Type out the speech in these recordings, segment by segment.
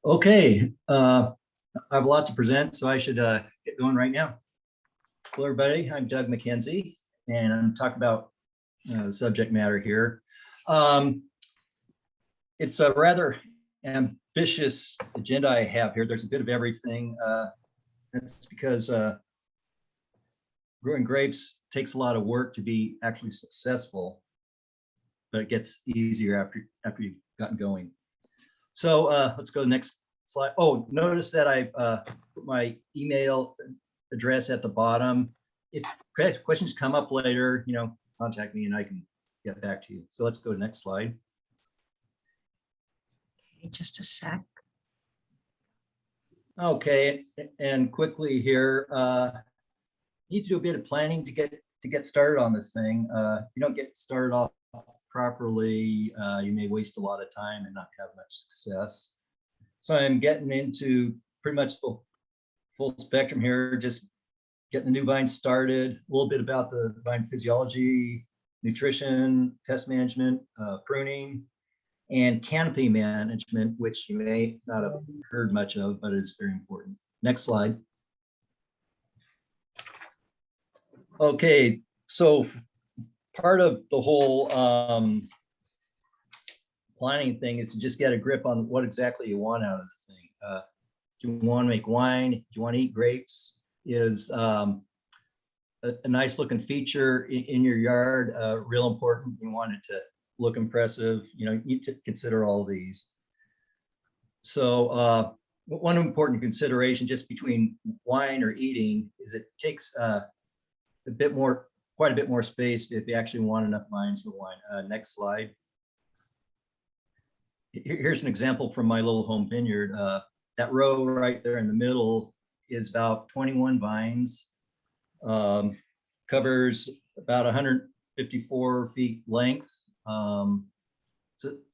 Okay, I have a lot to present, so I should get going right now. Hello, everybody. I'm Doug Mackenzie, and I'm talking about the subject matter here. It's a rather ambitious agenda I have here. There's a bit of everything. That's because growing grapes takes a lot of work to be actually successful, but it gets easier after you've gotten going. So let's go to the next slide. Oh, notice that I've put my email address at the bottom. If questions come up later, contact me and I can get back to you. So let's go to the next slide. Okay, just a sec. Okay, and quickly here, need to do a bit of planning to get started on this thing. If you don't get started off properly, you may waste a lot of time and not have much success. So I'm getting into pretty much the full spectrum here, just getting the new vine started, a little bit about the vine physiology, nutrition, pest management, pruning, and canopy management, which you may not have heard much of, but it's very important. Next slide. Okay, so part of the whole planning thing is to just get a grip on what exactly you want out of the thing. Do you want to make wine? Do you want to eat grapes? Is a nice looking feature in your yard real important? You want it to look impressive. You need to consider all these. So one important consideration just between wine or eating is it takes quite a bit more space if you actually want enough vines for wine. Next slide. Here's an example from my little home vineyard. That row right there in the middle is about 21 vines, covers about 154 feet length. So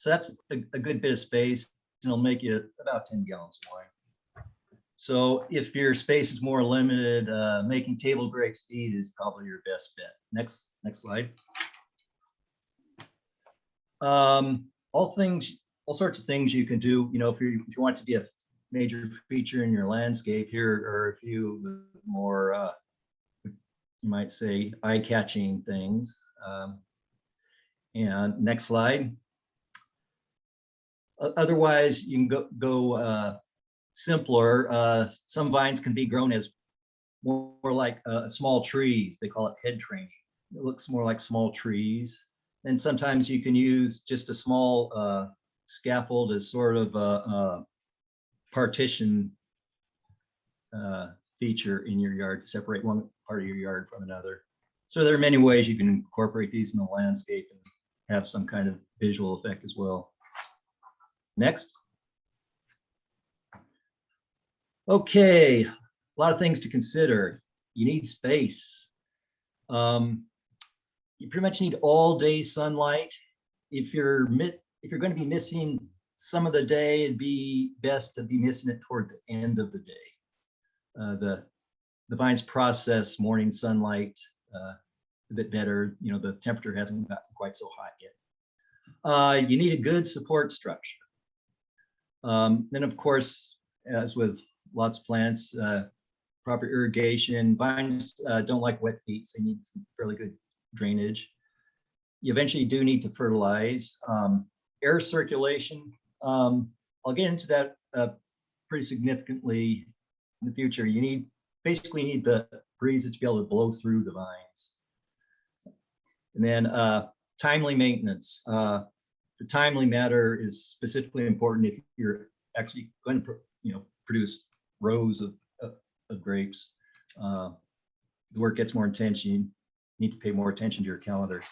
that's a good bit of space, and it'll make you about 10 gallons of wine. So if your space is more limited, making table grapes feed is probably your best bet. Next slide. All sorts of things you can do. If you want to be a major feature in your landscape, here are a few more, you might say, eye-catching things. And next slide. Otherwise, you can go simpler. Some vines can be grown as more like small trees. They call it head training. It looks more like small trees. And sometimes you can use just a small scaffold as sort of a partition feature in your yard to separate one part of your yard from another. So there are many ways you can incorporate these in the landscape and have some kind of visual effect as well. Next. Okay, a lot of things to consider. You need space. You pretty much need all day sunlight. If you're going to be missing some of the day, it'd be best to be missing it toward the end of the day. The vines process morning sunlight a bit better. The temperature hasn't gotten quite so hot yet. You need a good support structure. Then, of course, as with lots of plants, proper irrigation. Vines don't like wet feet, so you need some fairly good drainage. You eventually do need to fertilize. Air circulation, I'll get into that pretty significantly in the future. You basically need the breeze to be able to blow through the vines. And then timely maintenance. The timely matter is specifically important if you're actually going to produce rows of grapes. The work gets more intense. You need to pay more attention to your calendar.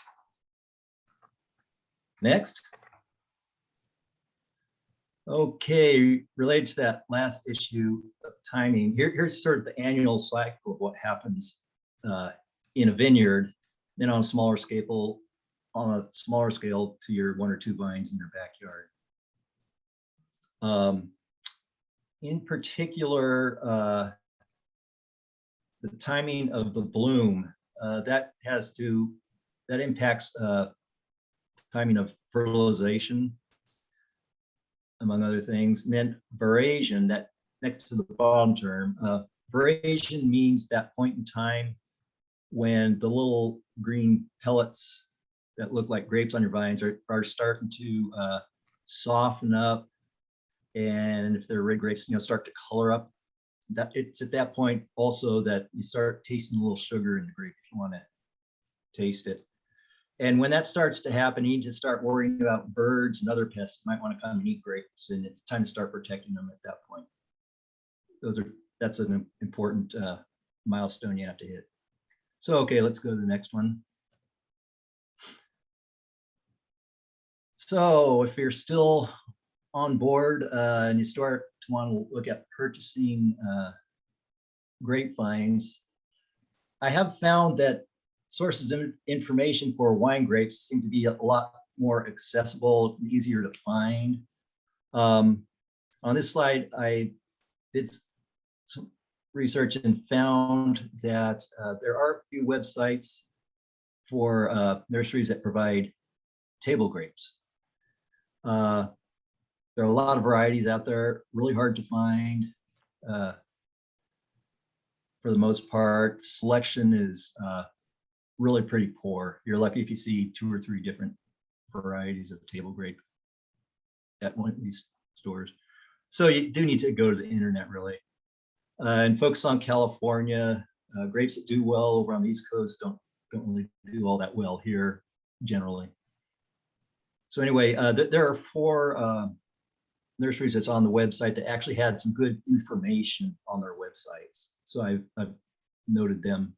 Next. Okay, related to that last issue of timing, here's sort of the annual cycle of what happens in a vineyard, then on a smaller scale, to your 1 or 2 vines in your backyard. In particular, the timing of the bloom, that impacts timing of fertilization. among other things. And then veraison, that next to the bottom term, veraison means that point in time when the little green pellets that look like grapes on your vines are starting to soften up. And if they're red grapes, start to color up. That it's at that point also that you start tasting a little sugar in the grape if you want to taste it. And when that starts to happen, you need to start worrying about birds and other pests that might want to come and eat grapes, and it's time to start protecting them at that point. That's an important milestone you have to hit. So, okay, let's go to the next one. So if you're still on board and you start to want to look at purchasing grapevines, I have found that sources of information for wine grapes seem to be a lot more accessible, easier to find. On this slide, I did some research and found that there are a few websites for nurseries that provide table grapes. There are a lot of varieties out there, really hard to find. For the most part, selection is really pretty poor. You're lucky if you see 2 or 3 different varieties of table grape at one of these stores. So you do need to go to the internet really. And focus on California. Grapes that do well over on the East Coast don't really do all that well here generally. So anyway, there are 4 nurseries that's on the website that actually had some good information on their websites. So I've noted them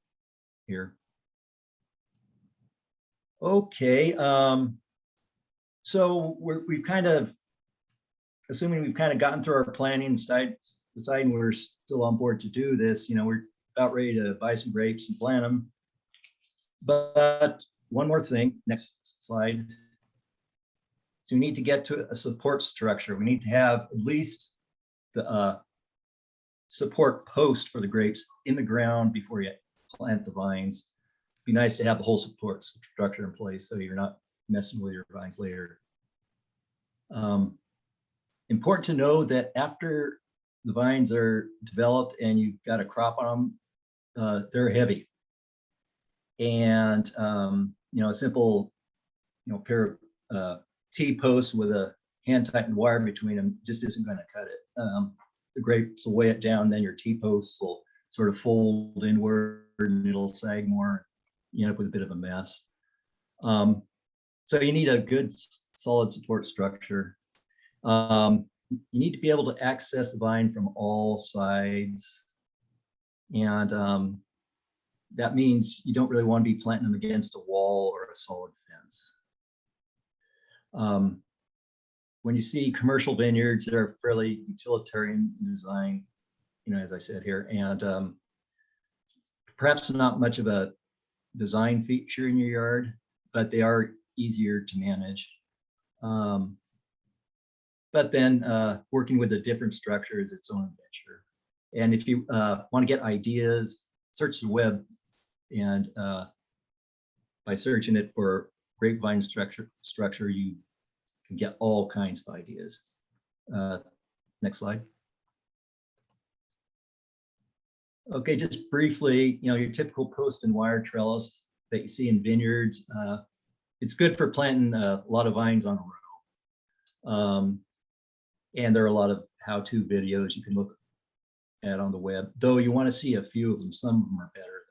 here. Okay, so we've kind of, assuming we've kind of gotten through our planning, deciding we're still on board to do this, we're about ready to buy some grapes and plant them. But one more thing, next slide. So we need to get to a support structure. We need to have at least the support post for the grapes in the ground before you plant the vines. It'd be nice to have the whole support structure in place so you're not messing with your vines later. Important to know that after the vines are developed and you've got a crop on them, they're heavy. And a simple pair of T-posts with a hand-tightened wire between them just isn't going to cut it. The grapes will weigh it down, then your T-posts will sort of fold inward and it'll sag more. You end up with a bit of a mess. So you need a good solid support structure. You need to be able to access the vine from all sides. And that means you don't really want to be planting them against a wall or a solid fence. When you see commercial vineyards, they're fairly utilitarian design, as I said here, and perhaps not much of a design feature in your yard, but they are easier to manage. But then working with a different structure is its own adventure. And if you want to get ideas, search the web, and by searching it for grapevine structure, you can get all kinds of ideas. Next slide. Okay, just briefly, your typical post and wire trellis that you see in vineyards, it's good for planting a lot of vines on a row. And there are a lot of how-to videos you can look at on the web, though you want to see a few of them. Some of them are better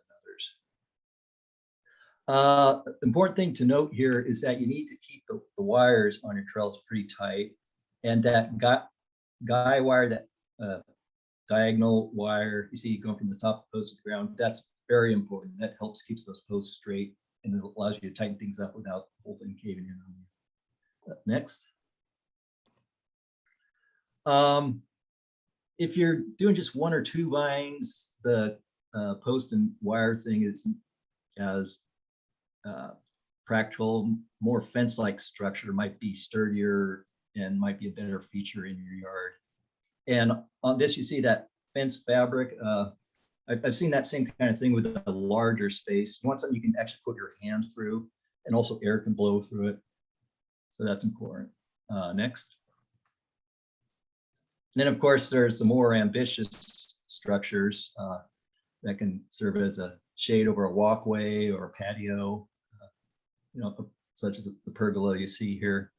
than others. Important thing to note here is that you need to keep the wires on your trellis pretty tight, and that guy wire, that diagonal wire you see going from the top of the post to the ground, that's very important. That helps keep those posts straight, and it allows you to tighten things up without the whole thing caving in on you. Next. If you're doing just 1 or 2 vines, the post and wire thing isn't as practical. More fence-like structure might be sturdier and might be a better feature in your yard. And on this, you see that fence fabric. I've seen that same kind of thing with a larger space. You want something you can actually put your hand through, and also air can blow through it. So that's important. Next. then of course there's the more ambitious structures that can serve as a shade over a walkway or a patio, such as the pergola you see here.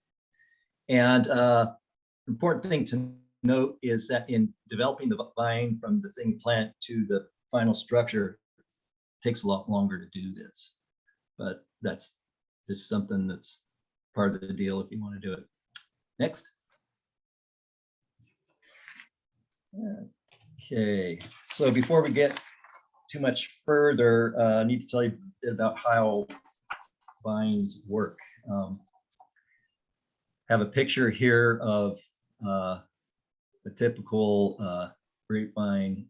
And important thing to note is that in developing the vine from the thing plant to the final structure, it takes a lot longer to do this, but that's just something that's part of the deal if you want to do it. Next. Okay, so before we get too much further, I need to tell you a bit about how vines work. Have a picture here of a typical grapevine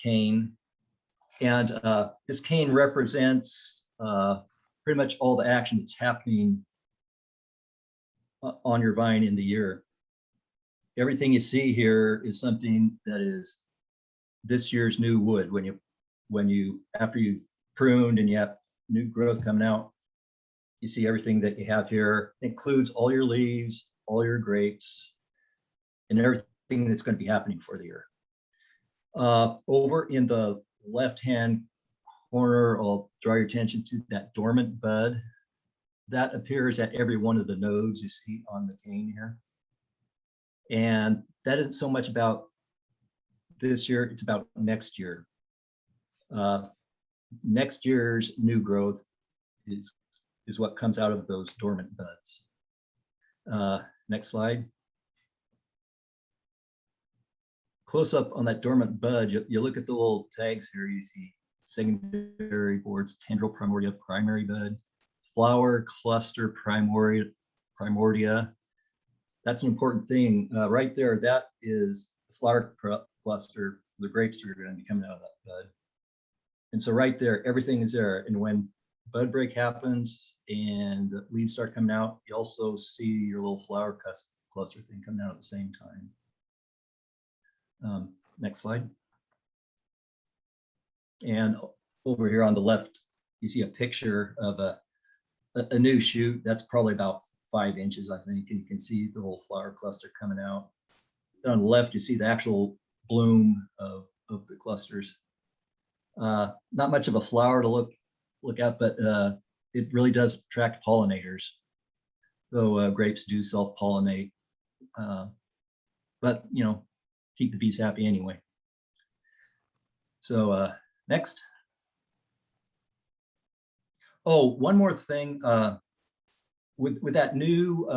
cane. And this cane represents pretty much all the action that's happening on your vine in the year. Everything you see here is something that is this year's new wood. After you've pruned and you have new growth coming out, you see everything that you have here. It includes all your leaves, all your grapes, and everything that's going to be happening for the year. Over in the left-hand corner, I'll draw your attention to that dormant bud. That appears at every one of the nodes you see on the cane here. And that isn't so much about this year, it's about next year. Next year's new growth is what comes out of those dormant buds. Next slide. Close up on that dormant bud, you look at the little tags here, you see secondary boards, tendril primordia, primary bud, flower cluster primordia. That's an important thing right there. That is the flower cluster, the grapes are going to be coming out of that bud. And so right there, everything is there. And when bud break happens and the leaves start coming out, you also see your little flower cluster thing coming out at the same time. Next slide. And over here on the left, you see a picture of a new shoot. That's probably about 5 inches, I think, and you can see the little flower cluster coming out. On the left, you see the actual bloom of the clusters. Not much of a flower to look at, but it really does attract pollinators, though grapes do self-pollinate, but keep the bees happy anyway. So next. Oh, one more thing. With that new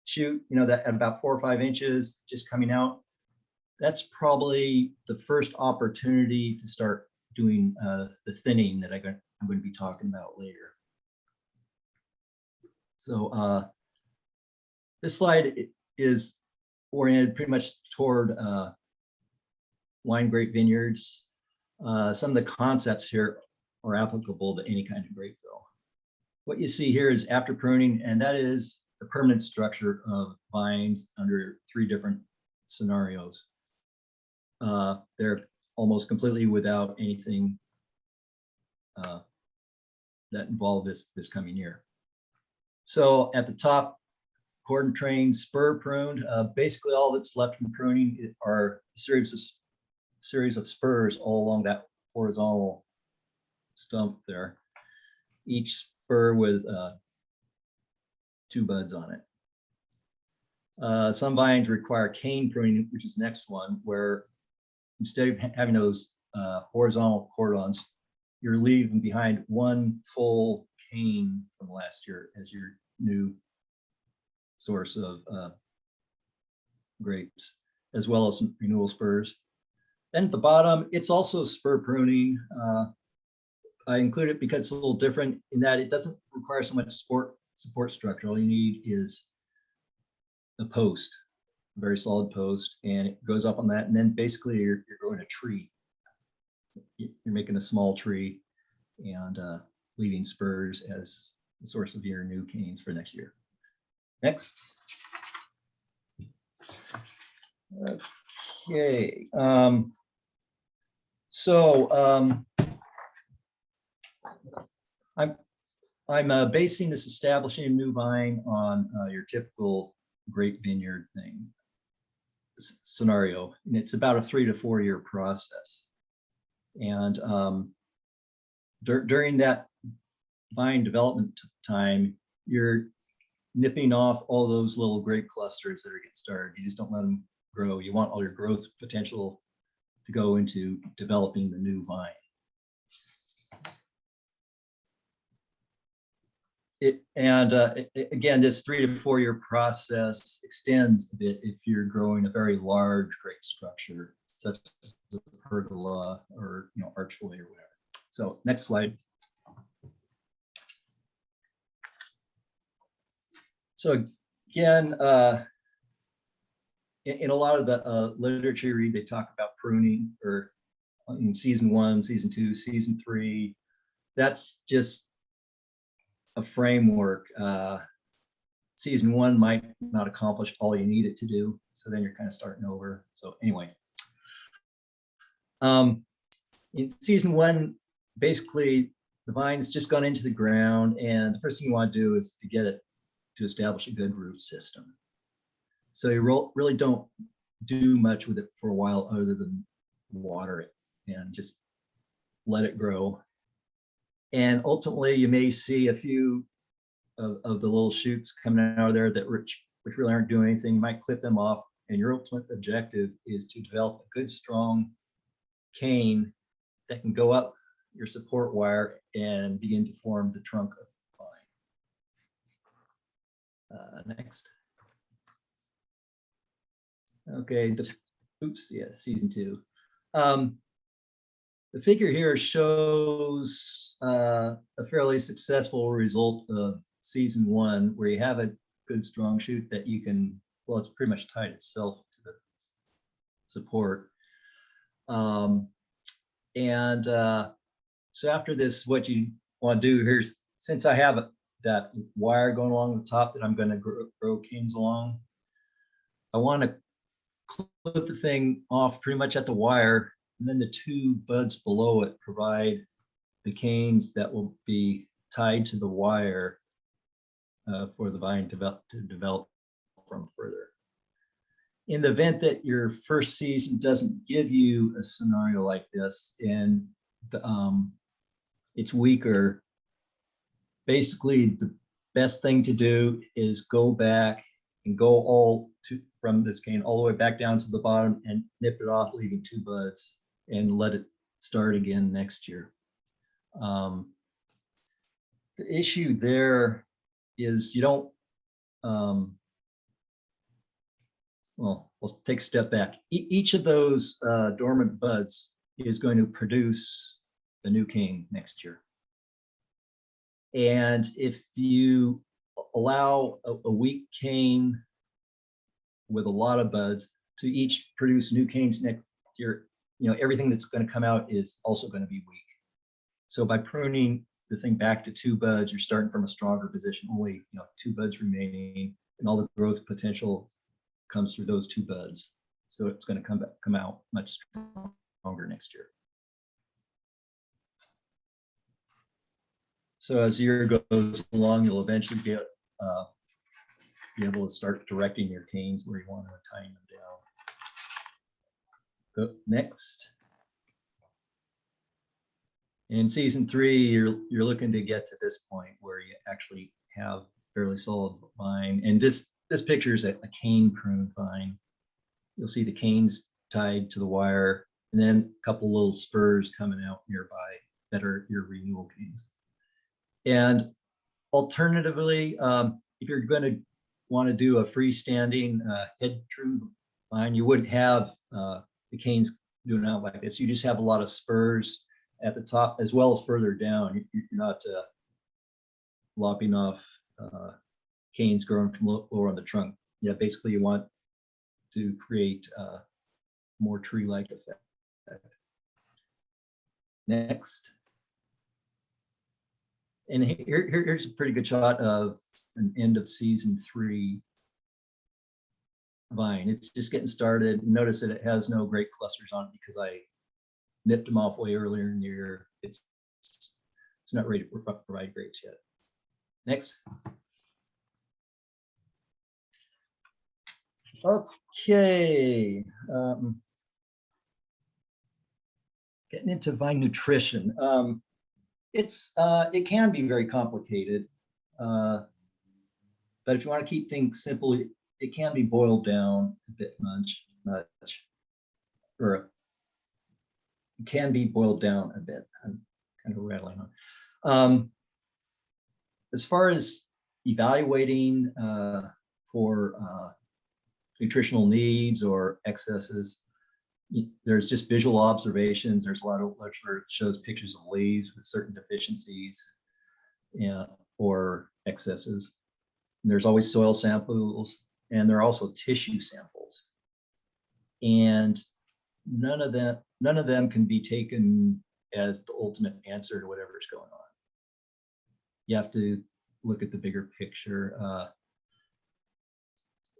shoot, that at about 4 or 5 inches just coming out, that's probably the first opportunity to start doing the thinning that I'm going to be talking about later. So this slide is oriented pretty much toward wine grape vineyards. Some of the concepts here are applicable to any kind of grape though. What you see here is after pruning, and that is the permanent structure of vines under 3 different scenarios. They're almost completely without anything that involved this coming year. So at the top, cordon trained, spur pruned. Basically, all that's left from pruning are a series of spurs all along that horizontal stump there. Each spur with 2 buds on it. Some vines require cane pruning, which is next one, where instead of having those horizontal cordons, you're leaving behind 1 full cane from last year as your new source of grapes, as well as some renewal spurs. Then at the bottom, it's also spur pruning. I include it because it's a little different in that it doesn't require so much support structure. All you need is a post, a very solid post, and it goes up on that. And then basically you're growing a tree. You're making a small tree and leaving spurs as the source of your new canes for next year. Next. Okay. I'm basing this establishing a new vine on your typical grape vineyard thing. scenario, and it's about a 3 to 4 year process. And during that vine development time, you're nipping off all those little grape clusters that are getting started. You just don't let them grow. You want all your growth potential to go into developing the new vine. Again, this 3 to 4 year process extends a bit if you're growing a very large grape structure, such as a pergola or archway or whatever. So next slide. So again, in a lot of the literature you read, they talk about pruning, or in season 1, season 2, season 3. That's just a framework. Season 1 might not accomplish all you need it to do, so then you're kind of starting over. So anyway, in season 1, basically the vine's just gone into the ground, and the first thing you want to do is to get it to establish a good root system. So you really don't do much with it for a while other than water it and just let it grow. And ultimately, you may see a few of the little shoots coming out of there that which really aren't doing anything. You might clip them off, and your ultimate objective is to develop a good, strong cane that can go up your support wire and begin to form the trunk of the vine. Next. Okay, season 2. The figure here shows a fairly successful result of season 1, where you have a good strong shoot that you can, well, it's pretty much tied itself to the support. So after this, what you want to do here's, since I have that wire going along the top that I'm going to grow canes along, I want to clip the thing off pretty much at the wire, and then the 2 buds below it provide the canes that will be tied to the wire for the vine to develop from further. In the event that your first season doesn't give you a scenario like this, and it's weaker, basically the best thing to do is go back and go from this cane all the way back down to the bottom and nip it off, leaving 2 buds, and let it start again next year. The issue there is you don't, well, let's take a step back. Each of those dormant buds is going to produce a new cane next year. And if you allow a weak cane with a lot of buds to each produce new canes next year, everything that's going to come out is also going to be weak. So by pruning the thing back to 2 buds, you're starting from a stronger position, only 2 buds remaining, and all the growth potential comes through those 2 buds. So it's going to come out much stronger next year. So as the year goes along, you'll eventually be able to start directing your canes where you want to tying them down. Go next. In season 3, you're looking to get to this point where you actually have fairly solid vine. And this picture is a cane pruned vine. You'll see the canes tied to the wire, and then a couple little spurs coming out nearby that are your renewal canes. And alternatively, if you're going to want to do a freestanding head trimmed vine, you wouldn't have the canes doing out like this. You just have a lot of spurs at the top as well as further down. You're not lopping off canes growing from lower on the trunk. Yeah, basically you want to create more tree-like effect. Next. And here's a pretty good shot of an end of season 3 vine. It's just getting started. Notice that it has no great clusters on it because I nipped them off way earlier in the year. It's not ready to provide grapes yet. Next. Okay. Getting into vine nutrition. It can be very complicated, but if you want to keep things simple, it can be boiled down a bit much, or it can be boiled down a bit. I'm kind of rattling on. As far as evaluating for nutritional needs or excesses, there's just visual observations. There's a lot of literature that shows pictures of leaves with certain deficiencies or excesses. And there's always soil samples, and there are also tissue samples. And none of them can be taken as the ultimate answer to whatever's going on. You have to look at the bigger picture.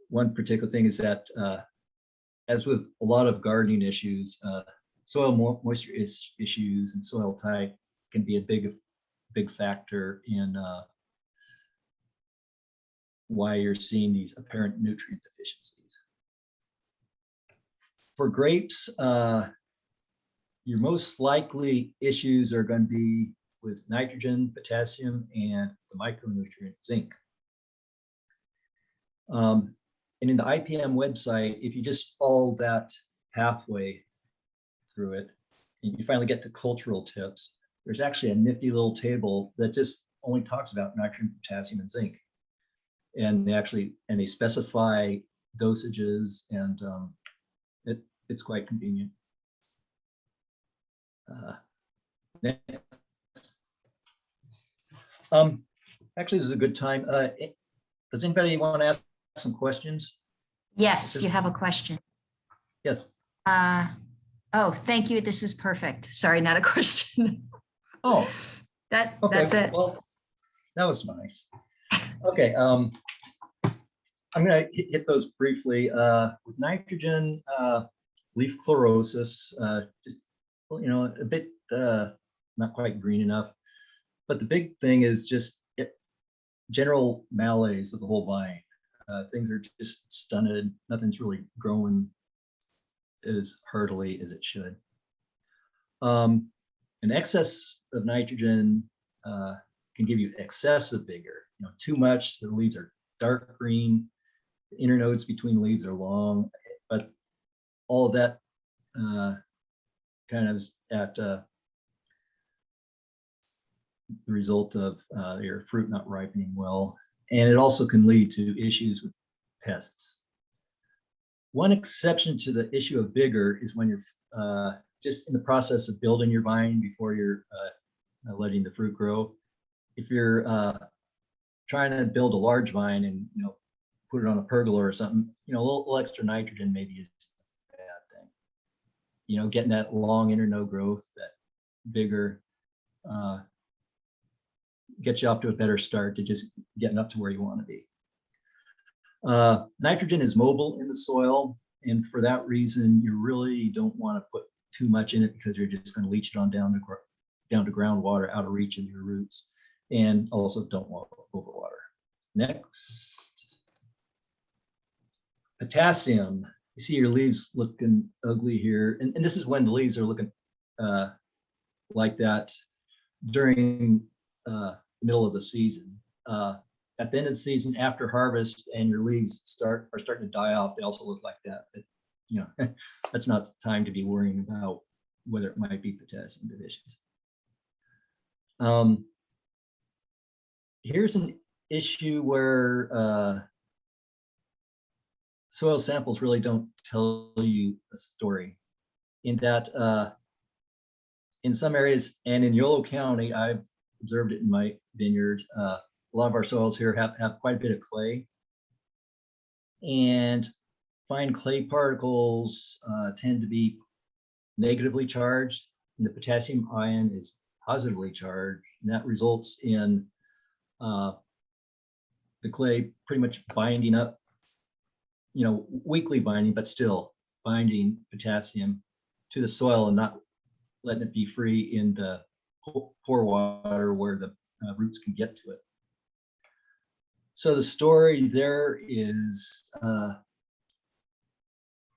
One particular thing is that, as with a lot of gardening issues, soil moisture issues and soil type can be a big factor in why you're seeing these apparent nutrient deficiencies. For grapes, your most likely issues are going to be with nitrogen, potassium, and the micronutrient zinc. And in the IPM website, if you just follow that pathway through it, and you finally get to cultural tips, there's actually a nifty little table that just only talks about nitrogen, potassium, and zinc. And they specify dosages, and it's quite convenient. Next. Actually, this is a good time. Does anybody want to ask some questions? Yes, you have a question. Yes. Oh, thank you. This is perfect. Sorry, not a question. Oh, okay. That's it. Well, that was nice. Okay. I'm going to hit those briefly. With nitrogen, leaf chlorosis, just, a bit not quite green enough. But the big thing is just general malaise of the whole vine. Things are just stunted. Nothing's really growing as heartily as it should. An excess of nitrogen can give you excessive vigor. Too much, the leaves are dark green. The internodes between leaves are long, but all of that kind of is at the result of your fruit not ripening well. And it also can lead to issues with pests. One exception to the issue of vigor is when you're just in the process of building your vine before you're letting the fruit grow. If you're trying to build a large vine and put it on a pergola or something, a little extra nitrogen maybe is a bad thing. Getting that long internode growth, that vigor, gets you off to a better start to just getting up to where you want to be. Nitrogen is mobile in the soil, and for that reason, you really don't want to put too much in it because you're just going to leach it on down to groundwater out of reach of your roots, and also don't want overwater. Next. Potassium. You see your leaves looking ugly here, and this is when the leaves are looking like that during the middle of the season. At the end of the season, after harvest, and your leaves are starting to die off, they also look like that. But that's not the time to be worrying about whether it might be potassium deficiency. Here's an issue where soil samples really don't tell you a story. In that, in some areas, and in Yolo County, I've observed it in my vineyard, a lot of our soils here have quite a bit of clay, and fine clay particles tend to be negatively charged, and the potassium ion is positively charged, and that results in the clay pretty much binding up, weakly binding, but still binding potassium to the soil and not letting it be free in the pore water where the roots can get to it. So the story there is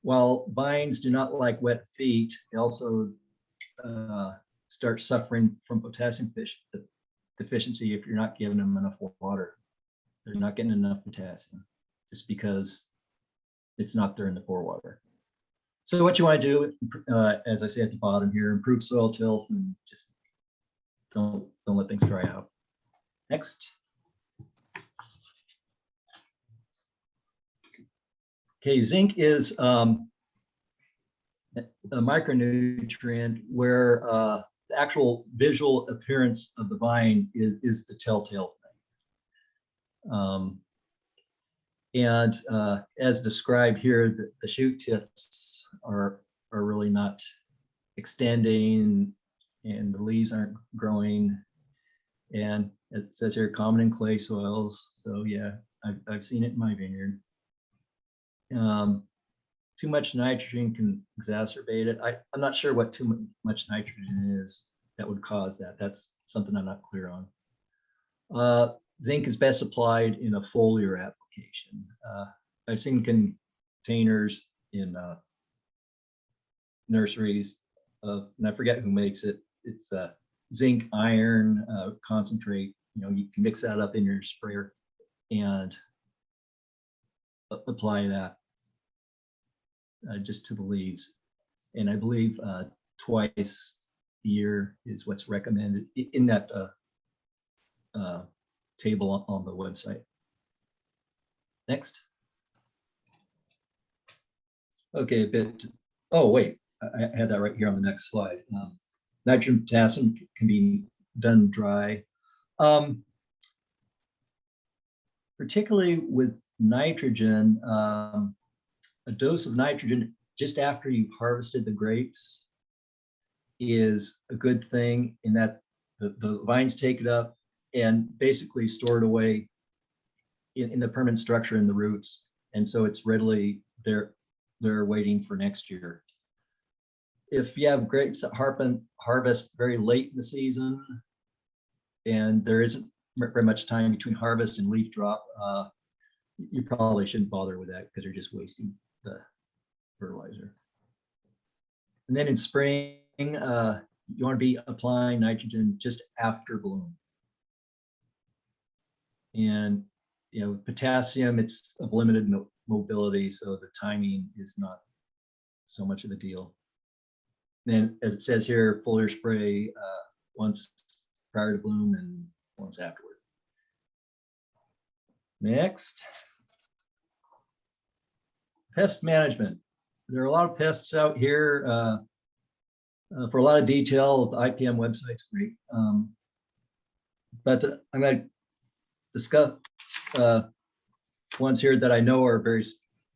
While vines do not like wet feet, they also start suffering from potassium deficiency if you're not giving them enough water. They're not getting enough potassium just because it's not there in the pore water. So what you want to do, as I say at the bottom here, improve soil tilth and just don't let things dry out. Next. Okay, zinc is a micronutrient where the actual visual appearance of the vine is the telltale thing. And as described here, the shoot tips are really not extending and the leaves aren't growing. And it says here, common in clay soils. So yeah, I've seen it in my vineyard. Too much nitrogen can exacerbate it. I'm not sure what too much nitrogen is that would cause that. That's something I'm not clear on. Zinc is best applied in a foliar application. I've seen containers in nurseries, and I forget who makes it. It's zinc iron concentrate. You know, you can mix that up in your sprayer and apply that just to the leaves. And I believe twice a year is what's recommended in that table on the website. Next. Okay, a bit. Oh, wait, I had that right here on the next slide. Nitrogen potassium can be done dry. Particularly with nitrogen, a dose of nitrogen just after you've harvested the grapes is a good thing in that the vines take it up and basically store it away in the permanent structure in the roots. And so it's readily there, they're waiting for next year. If you have grapes that harvest very late in the season and there isn't very much time between harvest and leaf drop, you probably shouldn't bother with that because you're just wasting the fertilizer. And then in spring, you want to be applying nitrogen just after bloom. And you know, potassium, it's of limited mobility, so the timing is not so much of a deal. Then, as it says here, foliar spray once prior to bloom and once afterward. Next, pest management. There are a lot of pests out here. For a lot of detail, the IPM website's great. But I'm going to discuss ones here that I know are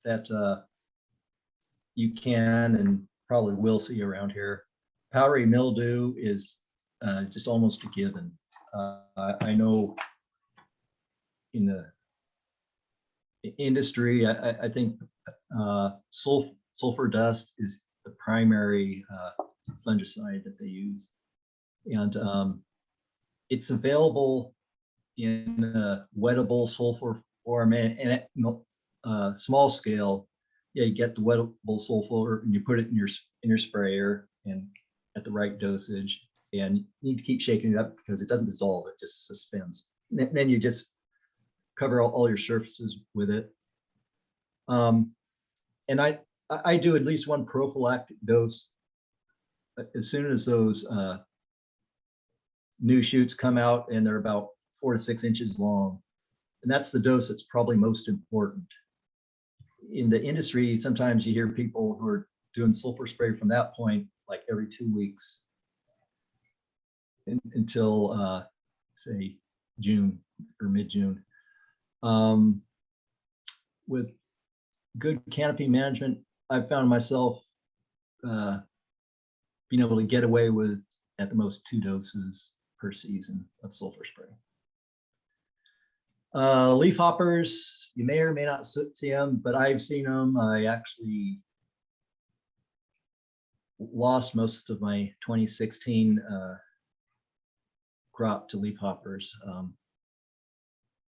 that you can and probably will see around here. Powdery mildew is just almost a given. I know in the industry, I think sulfur dust is the primary fungicide that they use. And it's available in a wettable sulfur form and at small scale. Yeah, you get the wettable sulfur and you put it in your sprayer and at the right dosage, and you need to keep shaking it up because it doesn't dissolve, it just suspends. And then you just cover all your surfaces with it. And I do at least one prophylactic dose as soon as those new shoots come out and they're about 4 to 6 inches long. And that's the dose that's probably most important. In the industry, sometimes you hear people who are doing sulfur spray from that point, like every 2 weeks until say June or mid-June. With good canopy management, I've found myself being able to get away with at the most 2 doses per season of sulfur spray. Leaf hoppers, you may or may not see them, but I've seen them. I actually lost most of my 2016 crop to leaf hoppers.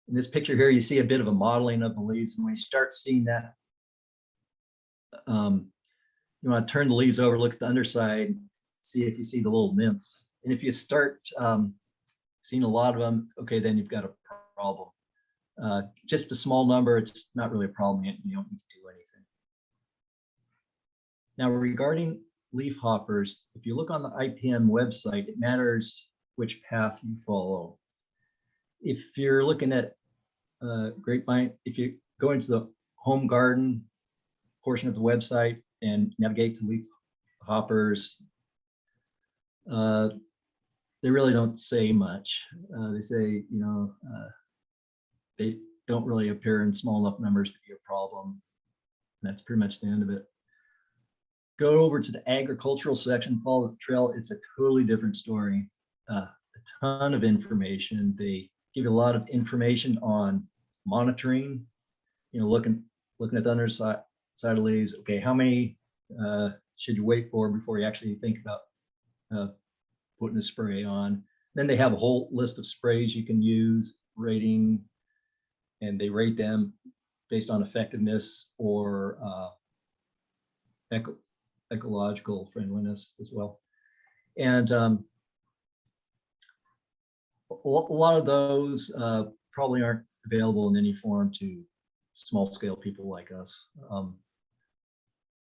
In this picture here, you see a bit of a modeling of the leaves. And when you start seeing that You want to turn the leaves over, look at the underside, see if you see the little nymphs. And if you start seeing a lot of them, okay, then you've got a problem. Just a small number, it's not really a problem. You don't need to do anything. Now, regarding leaf hoppers, if you look on the IPM website, it matters which path you follow. If you're looking at Grapevine, if you go into the home garden portion of the website and navigate to leaf hoppers, they really don't say much. They say, they don't really appear in small enough numbers to be a problem. And that's pretty much the end of it. Go over to the agricultural section, follow the trail. It's a totally different story. A ton of information. They give you a lot of information on monitoring, looking at the underside of the leaves. Okay, how many should you wait for before you actually think about putting a spray on? Then they have a whole list of sprays you can use, rating, and they rate them based on effectiveness or ecological friendliness as well. And a lot of those probably aren't available in any form to small scale people like us.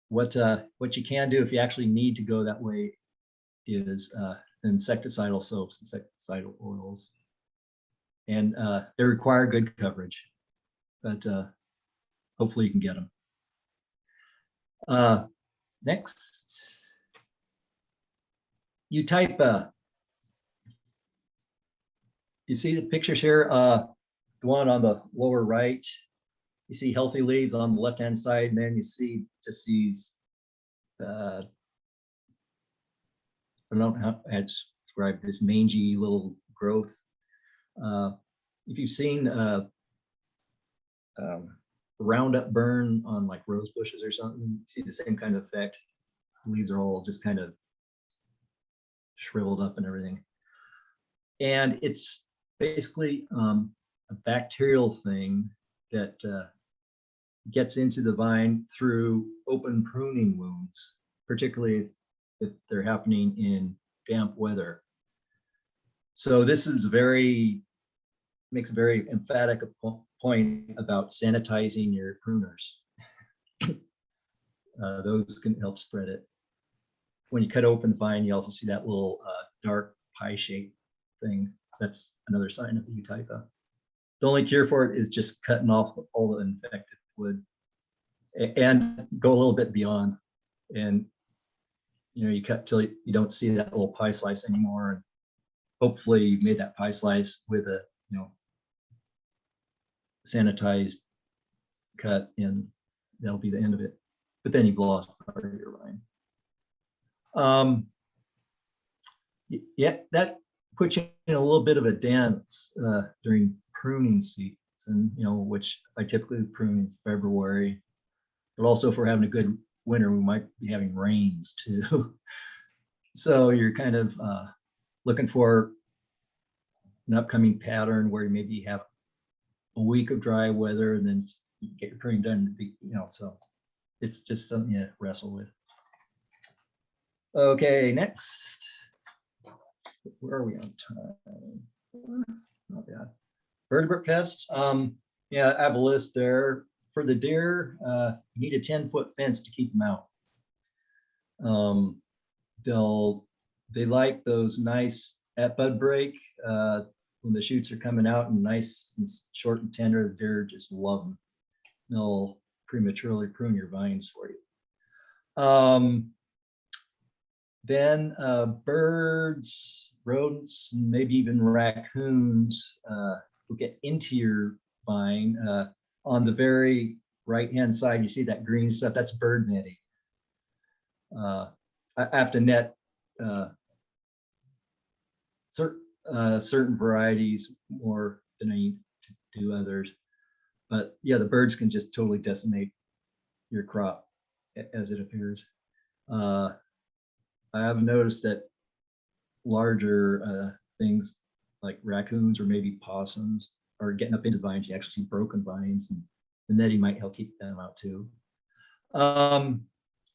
What you can do if you actually need to go that way is insecticidal soaps, insecticidal oils, and they require good coverage, but hopefully you can get them. Next, you type, you see the pictures here, the one on the lower right, you see healthy leaves on the left-hand side, and then you see just these, I don't know how to describe this mangy little growth. If you've seen Roundup burn on like rose bushes or something, you see the same kind of effect. The leaves are all just kind of shriveled up and everything. And it's basically a bacterial thing that gets into the vine through open pruning wounds, particularly if they're happening in damp weather. So this is makes a very emphatic point about sanitizing your pruners. Those can help spread it. When you cut open the vine, you also see that little dark pie-shaped thing. That's another sign of the Eutypa. The only cure for it is just cutting off all the infected wood and go a little bit beyond. And you cut till you don't see that little pie slice anymore. And hopefully you made that pie slice with a sanitized cut, and that'll be the end of it. But then you've lost part of your vine. Yeah, that puts you in a little bit of a dance during pruning season, which I typically prune in February. But also, if we're having a good winter, we might be having rains too. So you're kind of looking for an upcoming pattern where you maybe have a week of dry weather and then you get your pruning done. So it's just something to wrestle with. Okay, next. Where are we on time? Not bad. Vertebrate pests. Yeah, I have a list there. For the deer, you need a 10-foot fence to keep them out. They like those nice at bud break when the shoots are coming out and nice and short and tender. The deer just love them. They'll prematurely prune your vines for you. Then birds, rodents, and maybe even raccoons will get into your vine. On the very right-hand side, you see that green stuff, that's bird netting. I have to net certain varieties more than I need to do others. But yeah, the birds can just totally decimate your crop as it appears. I have noticed that larger things like raccoons or maybe possums are getting up into vines. You actually see broken vines, and the netting might help keep them out too.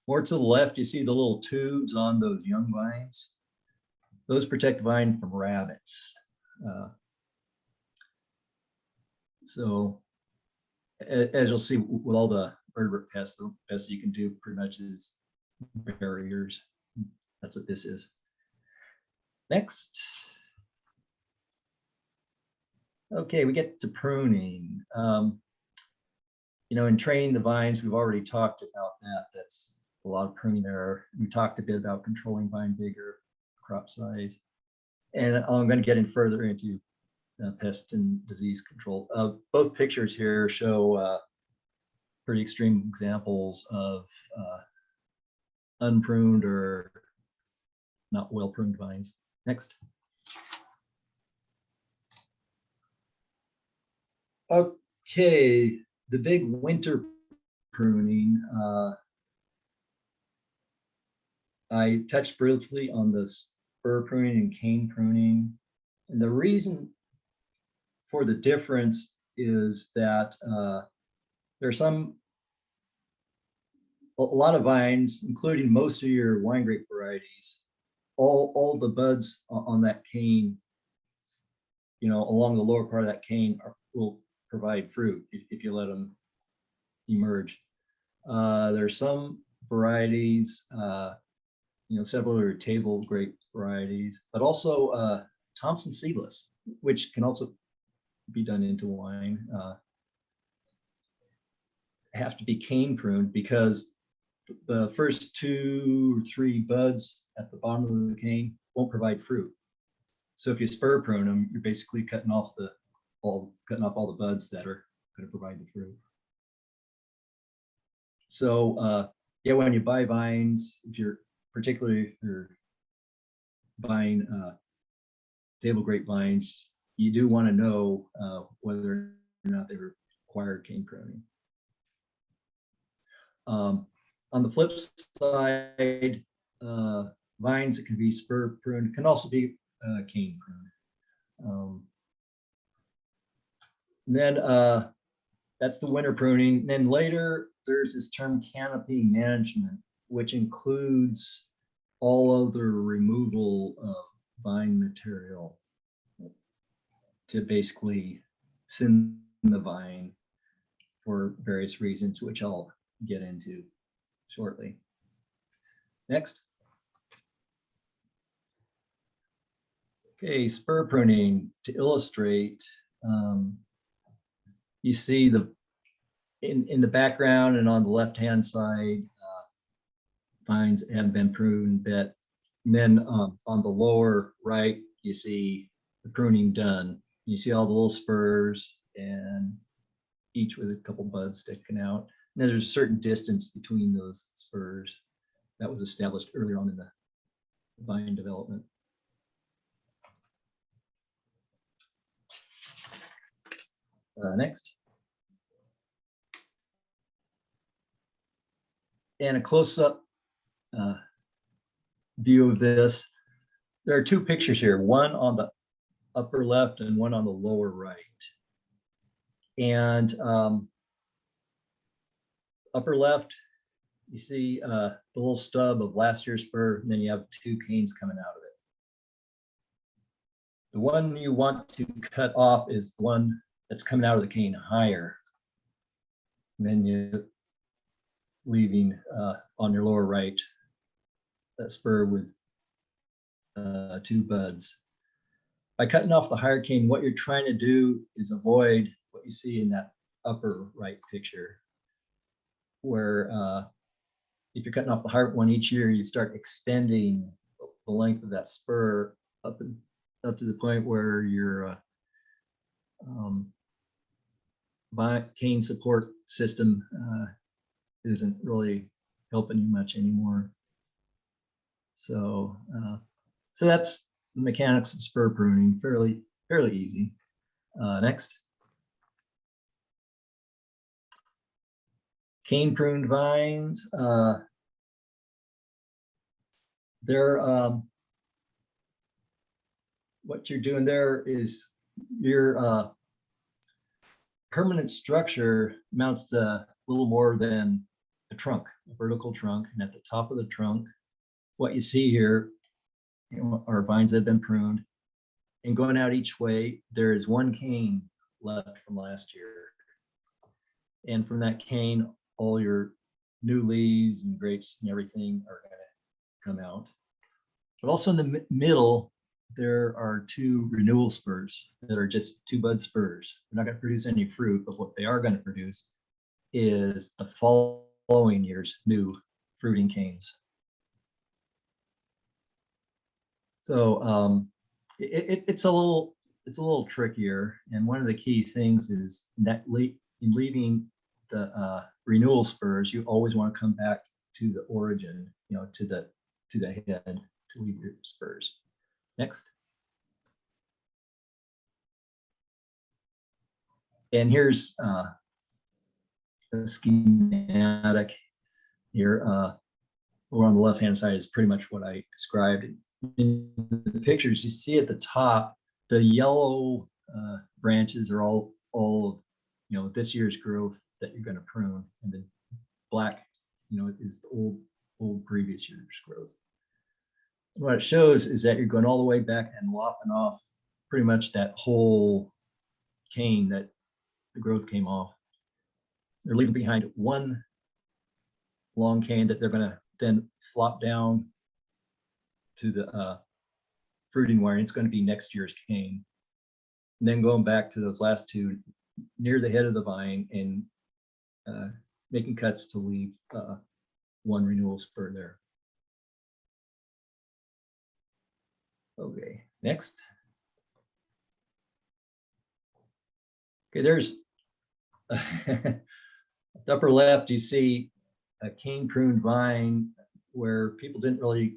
More to the left, you see the little tubes on those young vines. Those protect the vine from rabbits. So as you'll see with all the vertebrate pests, the best you can do pretty much is barriers. That's what this is. Next. Okay, we get to pruning. In training the vines, we've already talked about that. That's a lot of pruning there. We talked a bit about controlling vine vigor, crop size, and I'm going to get in further into pest and disease control. Both pictures here show pretty extreme examples of unpruned or not well pruned vines. Next. Okay, the big winter pruning. I touched briefly on the spur pruning and cane pruning. And the reason for the difference is that there's a lot of vines, including most of your wine grape varieties, all the buds on that cane, along the lower part of that cane will provide fruit if you let them emerge. There's some varieties, several of your table grape varieties, but also Thompson seedless, which can also be done into wine, have to be cane pruned because the first 2 or 3 buds at the bottom of the cane won't provide fruit. So if you spur prune them, you're basically cutting off all the buds that are going to provide the fruit. So when you buy vines, particularly if you're buying table grape vines, you do want to know whether or not they require cane pruning. On the flip side, vines that can be spur pruned can also be cane pruned. Then that's the winter pruning. Then later, there's this term canopy management, which includes all other removal of vine material to basically thin the vine for various reasons, which I'll get into shortly. Next. Okay, spur pruning. To illustrate, you see in the background and on the left-hand side, vines have been pruned. And then on the lower right, you see the pruning done. You see all the little spurs, and each with a couple buds sticking out. And then there's a certain distance between those spurs that was established earlier on in the vine development. Next. And a close-up view of this. There are 2 pictures here, one on the upper left and one on the lower right. And upper left, you see the little stub of last year's spur, and then you have 2 canes coming out of it. The one you want to cut off is the one that's coming out of the cane higher. And then you're leaving on your lower right that spur with 2 buds. By cutting off the higher cane, what you're trying to do is avoid what you see in that upper right picture, where if you're cutting off the higher one each year, you start extending the length of that spur up to the point where your cane support system isn't really helping you much anymore. So that's the mechanics of spur pruning, fairly easy. Next. Cane pruned vines. What you're doing there is your permanent structure amounts to a little more than a trunk, a vertical trunk, and at the top of the trunk, what you see here, are vines that have been pruned, and going out each way, there is one cane left from last year. And from that cane, all your new leaves and grapes and everything are going to come out. But also in the middle, there are two renewal spurs that are just two bud spurs. They're not going to produce any fruit, but what they are going to produce is the following year's new fruiting canes. So it's a little trickier, and one of the key things is that in leaving the renewal spurs, you always want to come back to the origin, to the head to leave your spurs. Next. And here's a schematic here. Over on the left-hand side is pretty much what I described. In the pictures, you see at the top, the yellow branches are all of this year's growth that you're going to prune, and the black is the old previous year's growth. And what it shows is that you're going all the way back and lopping off pretty much that whole cane that the growth came off. They're leaving behind one long cane that they're going to then flop down to the fruiting wire, and it's going to be next year's cane. And then going back to those last two near the head of the vine and making cuts to leave one renewal spur there. Okay, next. Okay, there's the upper left, you see a cane pruned vine where people didn't really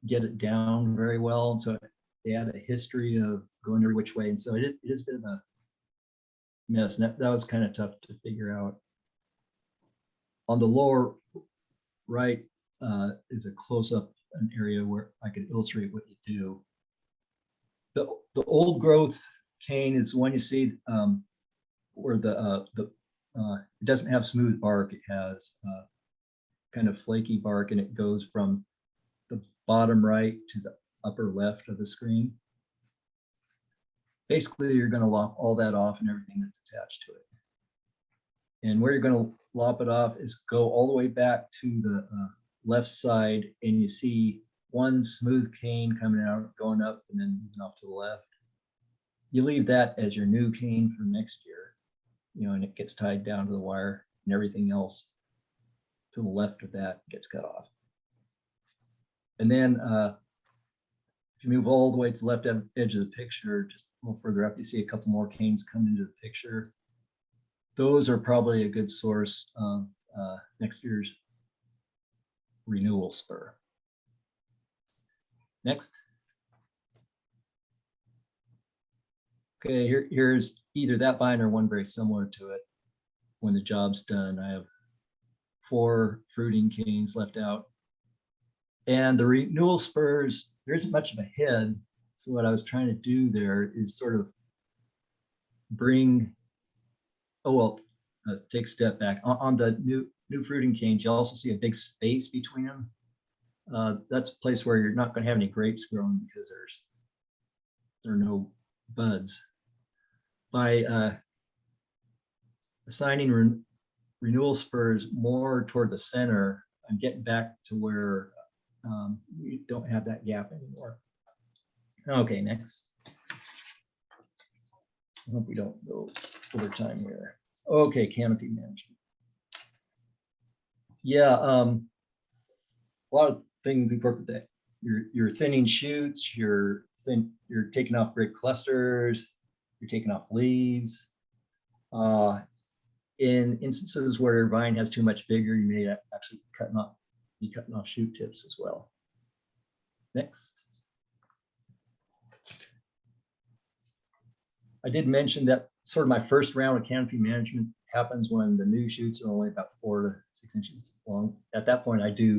get it down very well. And so they had a history of going every which way. And so it is a bit of a mess. And that was kind of tough to figure out. On the lower right is a close-up an area where I could illustrate what you do. The old growth cane is one you see where it doesn't have smooth bark. It has kind of flaky bark, and it goes from the bottom right to the upper left of the screen. Basically, you're going to lop all that off and everything that's attached to it. And where you're going to lop it off is go all the way back to the left side, and you see one smooth cane coming out, going up, and then moving off to the left. You leave that as your new cane for next year, and it gets tied down to the wire, and everything else to the left of that gets cut off. And then if you move all the way to the left edge of the picture, just a little further up, you see a couple more canes come into the picture. Those are probably a good source of next year's renewal spur. Next. Okay, here's either that vine or one very similar to it. When the job's done, I have 4 fruiting canes left out. And the renewal spurs, there isn't much of a head. So what I was trying to do there is sort of bring, take a step back. On the new fruiting canes, you also see a big space between them. That's a place where you're not going to have any grapes growing because there are no buds. By assigning renewal spurs more toward the center, I'm getting back to where we don't have that gap anymore. Okay, next. I hope we don't go over time here. Okay, canopy management. Yeah, a lot of things we work with that. You're thinning shoots, you're taking off grape clusters, you're taking off leaves. In instances where your vine has too much vigor, you may actually be cutting off shoot tips as well. Next. I did mention that sort of my first round of canopy management happens when the new shoots are only about 4 to 6 inches long. At that point, I do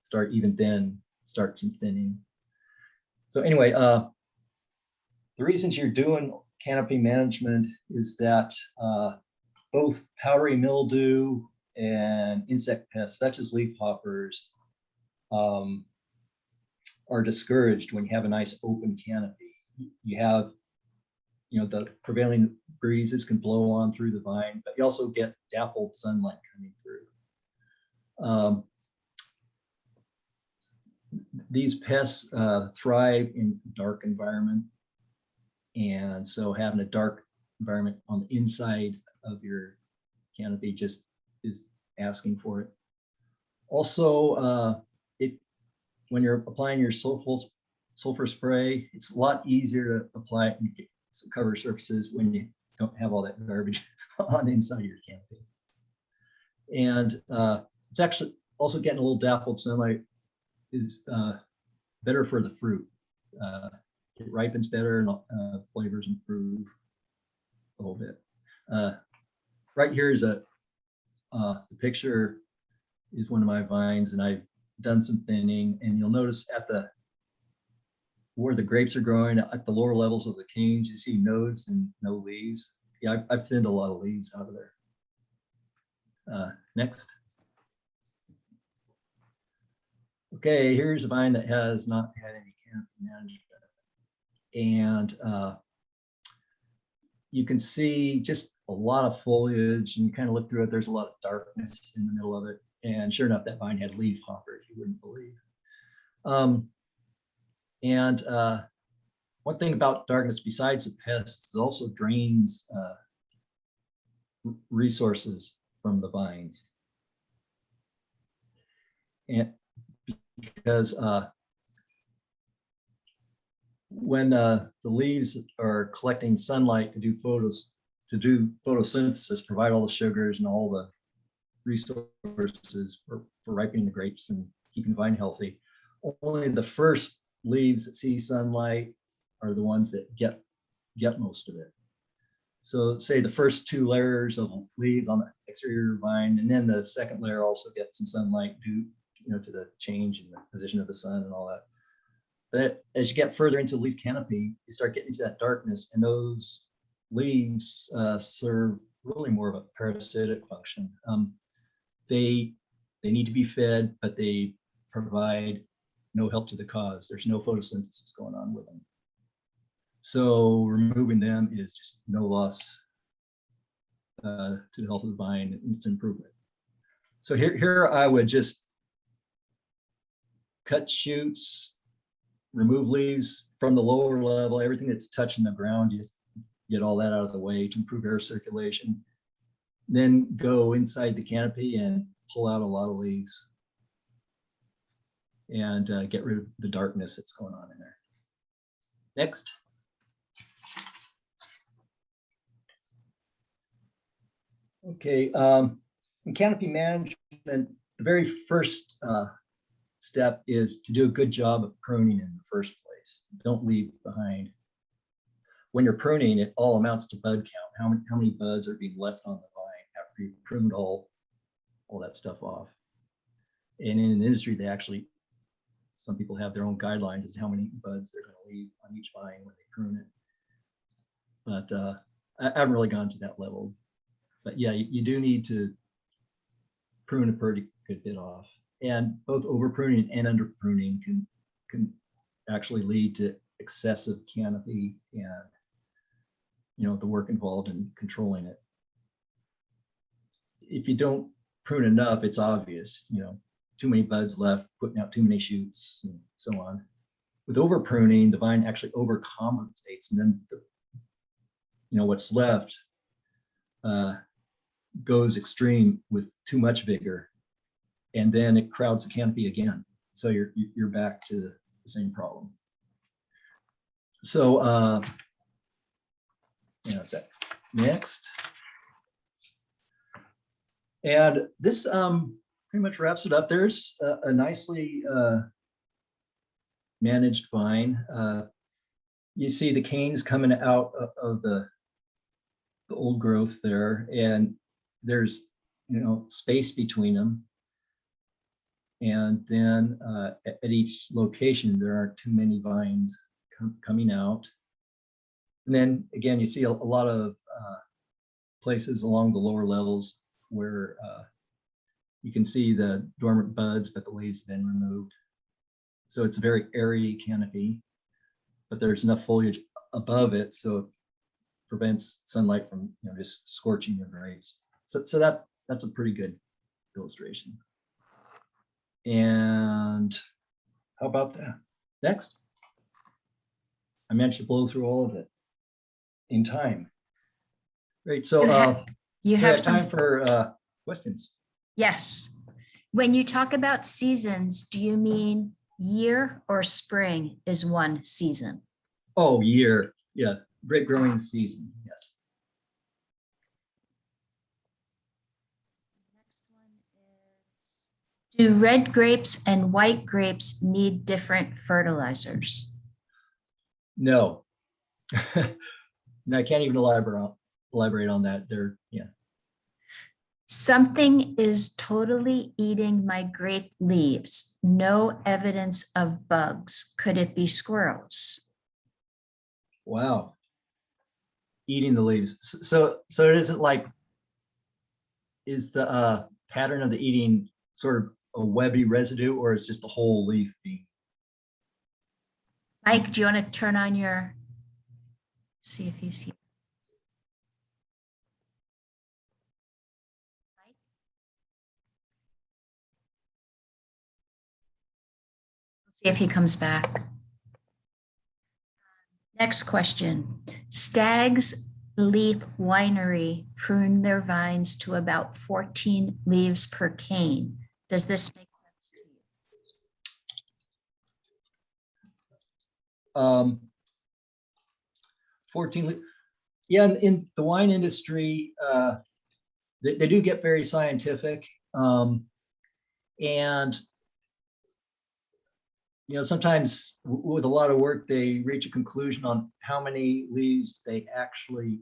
start some thinning. So anyway, the reasons you're doing canopy management is that both powdery mildew and insect pests such as leafhoppers are discouraged when you have a nice open canopy. You have, the prevailing breezes can blow on through the vine, but you also get dappled sunlight coming through. These pests thrive in dark environment. And so having a dark environment on the inside of your canopy just is asking for it. Also, when you're applying your sulfur spray, it's a lot easier to apply it and cover surfaces when you don't have all that garbage on the inside of your canopy. And it's actually also getting a little dappled sunlight is better for the fruit. It ripens better and flavors improve a little bit. Right here is the picture is one of my vines, and I've done some thinning, and you'll notice where the grapes are growing at the lower levels of the canes, you see nodes and no leaves. Yeah, I've thinned a lot of leaves out of there. Next. Okay, here's a vine that has not had any canopy management. And you can see just a lot of foliage, and you kind of look through it, there's a lot of darkness in the middle of it. And sure enough, that vine had leaf hopper, if you wouldn't believe. One thing about darkness, besides the pests, it also drains resources from the vines. And because when the leaves are collecting sunlight to do photosynthesis, provide all the sugars and all the resources for ripening the grapes and keeping the vine healthy, only the first leaves that see sunlight are the ones that get most of it. So say the first 2 layers of leaves on the exterior vine, and then the second layer also gets some sunlight due to the change in the position of the sun and all that. But as you get further into the leaf canopy, you start getting into that darkness, and those leaves serve really more of a parasitic function. They need to be fed, but they provide no help to the cause. There's no photosynthesis going on with them. So removing them is just no loss to the health of the vine, and it's improvement. So here I would just cut shoots, remove leaves from the lower level, everything that's touching the ground, just get all that out of the way to improve air circulation. Then go inside the canopy and pull out a lot of leaves and get rid of the darkness that's going on in there. Next. Okay, in canopy management, the very first step is to do a good job of pruning in the first place. Don't leave behind. When you're pruning, it all amounts to bud count. How many buds are being left on the vine after you've pruned all that stuff off? And in the industry, some people have their own guidelines as to how many buds they're going to leave on each vine when they prune it. But I haven't really gone to that level. But yeah, you do need to prune a pretty good bit off. And both over pruning and under pruning can actually lead to excessive canopy and the work involved in controlling it. If you don't prune enough, it's obvious, too many buds left, putting out too many shoots, and so on. With over pruning, the vine actually overcompensates, and then what's left goes extreme with too much vigor, and then it crowds the canopy again. So you're back to the same problem. So that's it. Next. And this pretty much wraps it up. There's a nicely managed vine. You see the canes coming out of the old growth there, and there's space between them. And then at each location, there aren't too many vines coming out. And then again, you see a lot of places along the lower levels where You can see the dormant buds, but the leaves have been removed. So it's a very airy canopy, but there's enough foliage above it so it prevents sunlight from just scorching your grapes. So that's a pretty good illustration. And how about that? Next. I managed to blow through all of it in time. Great. So you we have have time for questions. Yes. When you talk about seasons, do you mean year or spring is one season? Oh, year. Yeah. Grape growing season. Yes. Do red grapes and white grapes need different fertilizers? No. And I can't even elaborate on that. Yeah. Something is totally eating my grape leaves. No evidence of bugs. Could it be squirrels? Wow. Eating the leaves. So it isn't like, is the pattern of the eating sort of a webby residue, or is just the whole leaf being? Mike, do you want to turn on your, see if he's here? See if he comes back. Next question. Stag's Leap Winery pruned their vines to about 14 leaves per cane. Does this make sense to you? 14. Yeah, in the wine industry, they do get very scientific. And sometimes with a lot of work, they reach a conclusion on how many leaves they actually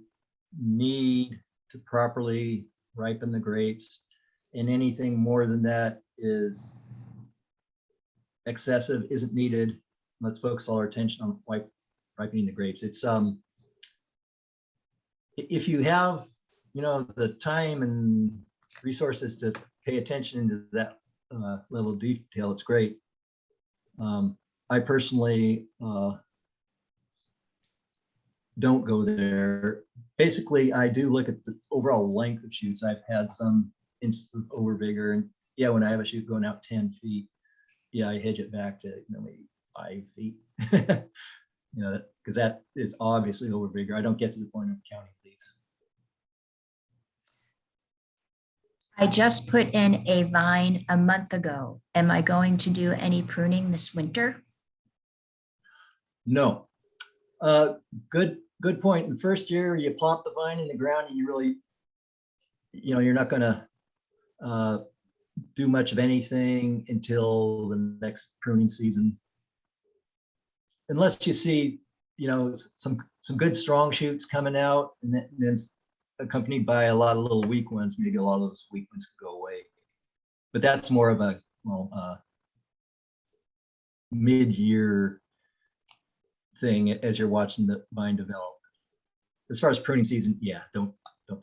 need to properly ripen the grapes. And anything more than that is excessive, isn't needed. Let's focus all our attention on ripening the grapes. It's if you have the time and resources to pay attention to that level of detail, it's great. I personally don't go there. Basically, I do look at the overall length of shoots. I've had some instances of overvigor, and yeah, when I have a shoot going out 10 feet, yeah, I hedge it back to maybe 5 feet. Because that is obviously overvigor. I don't get to the point of counting leaves. I just put in a vine a month ago. Am I going to do any pruning this winter? No. Good point. In the first year, you plop the vine in the ground, and you really, you're not going to do much of anything until the next pruning season, unless you see, some good strong shoots coming out, and then accompanied by a lot of little weak ones. Maybe a lot of those weak ones could go away, but that's more of a mid-year thing as you're watching the vine develop. As far as pruning season, yeah, don't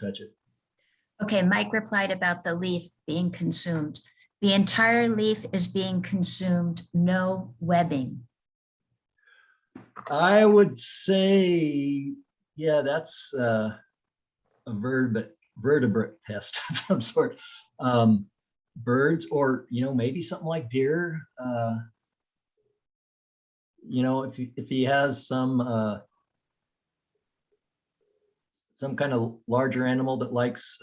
touch it. Okay, Mike replied about the leaf being consumed. The entire leaf is being consumed, no webbing. I would say, yeah, that's a vertebrate pest of some sort. Birds, or maybe something like deer. If he has some kind of larger animal that likes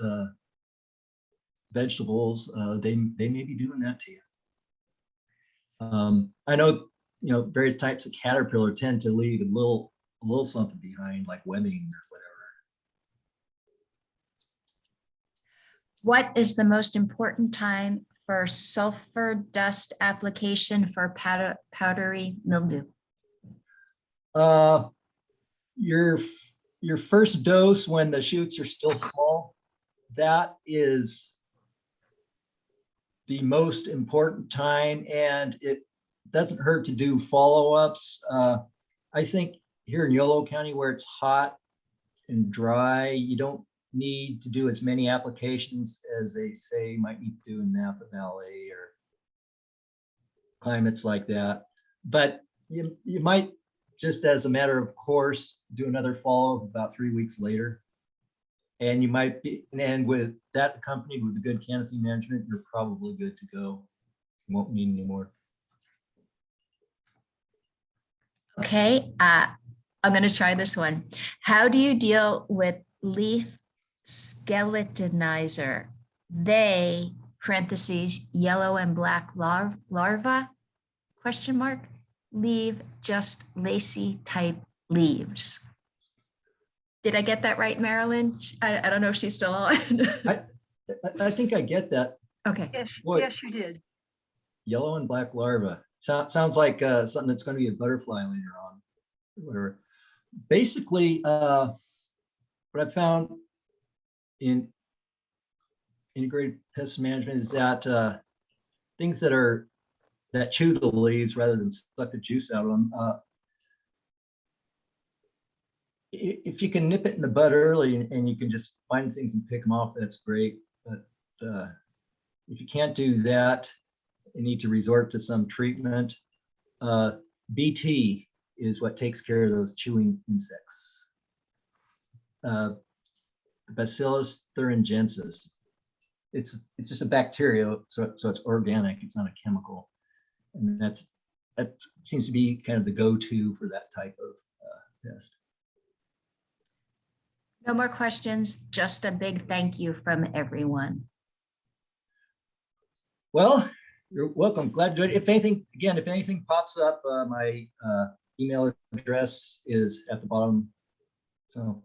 vegetables, they may be doing that to you. I know various types of caterpillar tend to leave a little something behind, like webbing or whatever. What is the most important time for sulfur dust application for powdery mildew? Your first dose when the shoots are still small, that is the most important time, and it doesn't hurt to do follow-ups. I think here in Yolo County, where it's hot and dry, you don't need to do as many applications as they say you might need to do in Napa Valley or climates like that. But you might, just as a matter of course, do another follow-up about 3 weeks later. And you might be, and with that accompanied with good canopy management, you're probably good to go. You won't need any more. Okay, I'm going to try this one. How do you deal with leaf skeletonizer? They, parentheses, yellow and black larva, question mark, leave just lacy type leaves. Did I get that right, Marilyn? I don't know if she's still on. I think I get that. Okay. Yes, What? yes, you did. Yellow and black larva. Sounds like something that's going to be a butterfly later on. Whatever. Basically, what I found in integrated pest management is that things that chew the leaves rather than suck the juice out of them. If you can nip it in the bud early and you can just find things and pick them off, that's great. But if you can't do that, you need to resort to some treatment. BT is what takes care of those chewing insects. Bacillus thuringiensis. It's just a bacteria, so it's organic. It's not a chemical, and that seems to be kind of the go-to for that type of pest. No more questions, just a big thank you from everyone. Well, you're welcome. Glad to do it. If anything pops up, my email address is at the bottom. So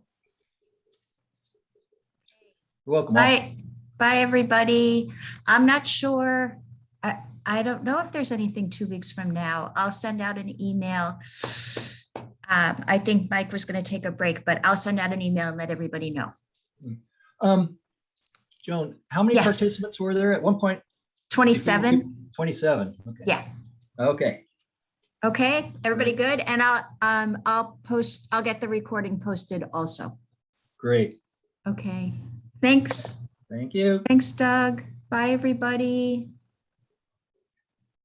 you're welcome. Bye, everybody. I'm not sure. I don't know if there's anything 2 weeks from now. I'll send out an email. I think Mike was going to take a break, but I'll send out an email and let everybody know. Joan, how many Yes. participants were there at one point? 27. 27. Okay. Yeah. Okay. Okay. Everybody good? And I'll get the recording posted also. Great. Okay. Thanks. Thank you. Thanks, Doug. Bye, everybody.